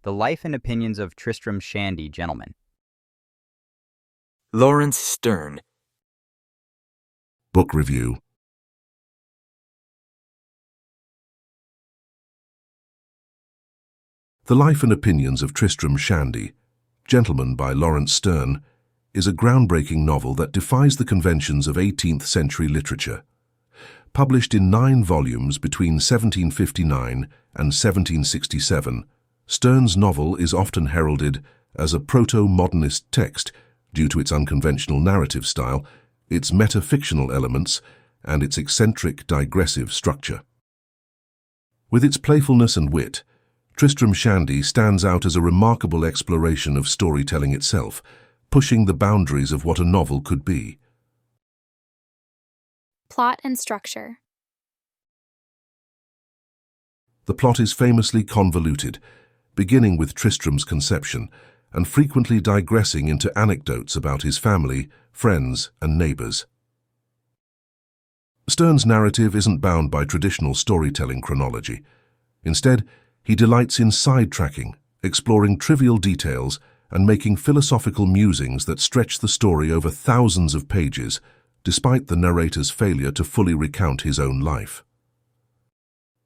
The Life and Opinions of Tristram Shandy, Gentleman. Laurence Sterne. Book review. The Life and Opinions of Tristram Shandy, Gentleman by Laurence Sterne, is a groundbreaking novel that defies the conventions of 18th century literature. Published in 9 volumes between 1759 and 1767, Sterne's novel is often heralded as a proto-modernist text due to its unconventional narrative style, its metafictional elements, and its eccentric digressive structure. With its playfulness and wit, Tristram Shandy stands out as a remarkable exploration of storytelling itself, pushing the boundaries of what a novel could be. Plot and structure. The plot is famously convoluted, beginning with Tristram's conception and frequently digressing into anecdotes about his family, friends, and neighbors. Sterne's narrative isn't bound by traditional storytelling chronology. Instead, he delights in sidetracking, exploring trivial details, and making philosophical musings that stretch the story over thousands of pages, despite the narrator's failure to fully recount his own life.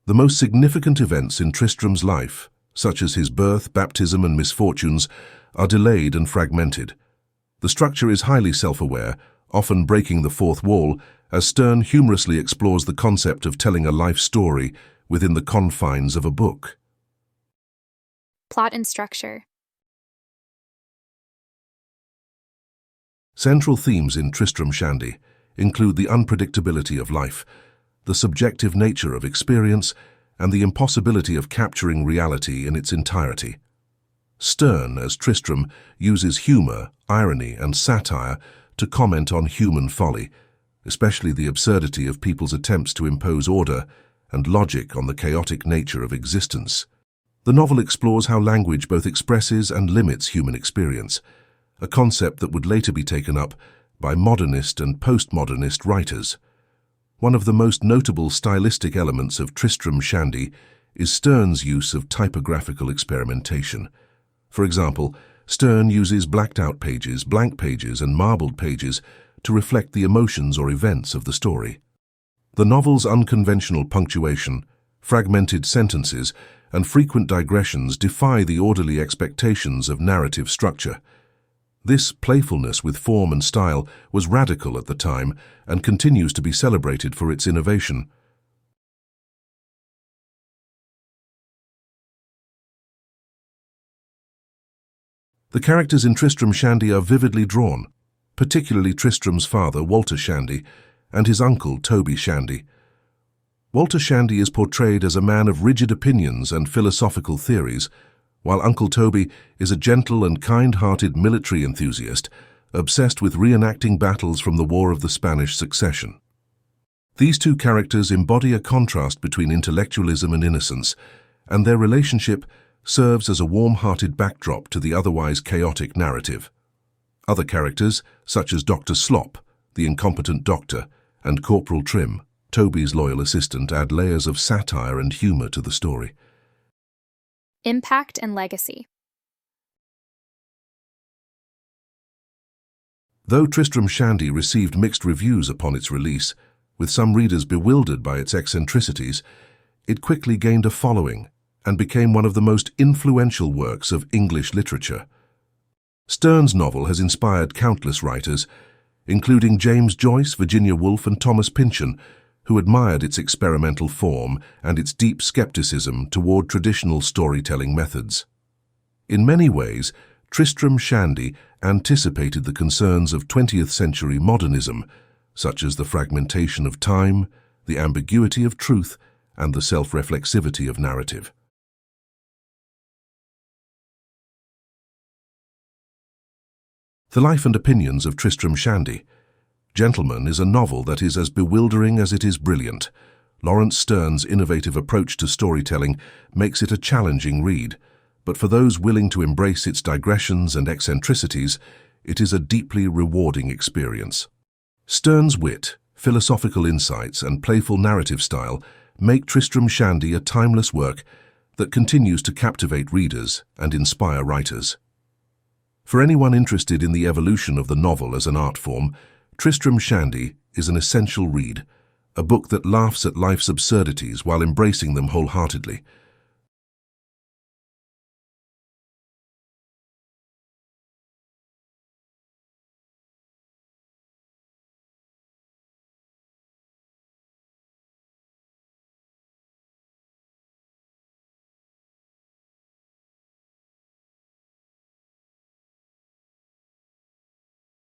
The most significant events in Tristram's life, such as his birth, baptism, and misfortunes, are delayed and fragmented. The structure is highly self-aware, often breaking the fourth wall, as Sterne humorously explores the concept of telling a life story within the confines of a book. Plot and structure. Central themes in Tristram Shandy include the unpredictability of life, the subjective nature of experience, and the impossibility of capturing reality in its entirety. Sterne, as Tristram, uses humor, irony, and satire to comment on human folly, especially the absurdity of people's attempts to impose order and logic on the chaotic nature of existence. The novel explores how language both expresses and limits human experience, a concept that would later be taken up by modernist and postmodernist writers. One of the most notable stylistic elements of Tristram Shandy is Sterne's use of typographical experimentation. For example, Sterne uses blacked-out pages, blank pages, and marbled pages to reflect the emotions or events of the story. The novel's unconventional punctuation, fragmented sentences, and frequent digressions defy the orderly expectations of narrative structure. This playfulness with form and style was radical at the time and continues to be celebrated for its innovation. The characters in Tristram Shandy are vividly drawn, particularly Tristram's father, Walter Shandy, and his uncle, Toby Shandy. Walter Shandy is portrayed as a man of rigid opinions and philosophical theories, while Uncle Toby is a gentle and kind-hearted military enthusiast, obsessed with reenacting battles from the War of the Spanish Succession. These two characters embody a contrast between intellectualism and innocence, and their relationship serves as a warm-hearted backdrop to the otherwise chaotic narrative. Other characters, such as Dr. Slop, the incompetent doctor, and Corporal Trim, Toby's loyal assistant, add layers of satire and humor to the story. Impact and legacy. Though Tristram Shandy received mixed reviews upon its release, with some readers bewildered by its eccentricities, it quickly gained a following and became one of the most influential works of English literature. Sterne's novel has inspired countless writers, including James Joyce, Virginia Woolf, and Thomas Pynchon, who admired its experimental form and its deep skepticism toward traditional storytelling methods. In many ways, Tristram Shandy anticipated the concerns of 20th century modernism, such as the fragmentation of time, the ambiguity of truth, and the self-reflexivity of narrative. The Life and Opinions of Tristram Shandy, Gentleman is a novel that is as bewildering as it is brilliant. Laurence Sterne's innovative approach to storytelling makes it a challenging read, but for those willing to embrace its digressions and eccentricities, it is a deeply rewarding experience. Sterne's wit, philosophical insights, and playful narrative style make Tristram Shandy a timeless work that continues to captivate readers and inspire writers. For anyone interested in the evolution of the novel as an art form, Tristram Shandy is an essential read, a book that laughs at life's absurdities while embracing them wholeheartedly.